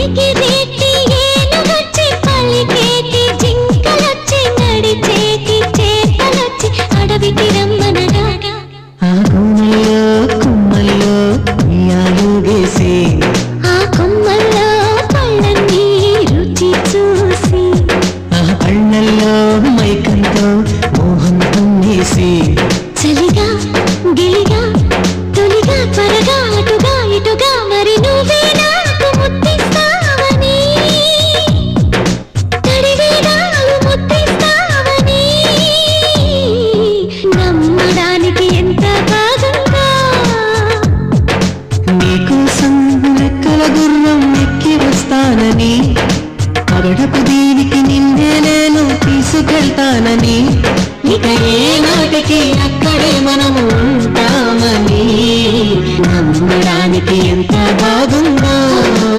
ఎగిరేటి ఏనుగొచ్చి పలికేటి జింకలొచ్చి నడిచేటి చేపలొచ్చి అడవికి రమ్మనగా ఆ కొమ్మల్లో కొమ్మల్లో ఉయ్యాలుగేసి ఆ కొమ్మల్లో పళ్ళన్నీ రుచి చూసి ఆ పళ్ళల్లో మైకంతో మోహం పొంగేసి చలిగా గిలిగా తొలిగా త్వరగా అటుగా ఇటుగా మరి నువ్వే నాకు ముద్దిస్తావని తడివేదాలు ముద్దిస్తావని నమ్మడానికి ఎంత బాగుందో నీకోసం రెక్కల గుర్రం ఎక్కి వస్తానని అరడపు దీనికి నిన్నే నేను తీసుకెళ్తానని ఇక ఏ నాటికి అక్కడే మనము ఉంటామని నమ్మడానికి ఎంత బాగుందో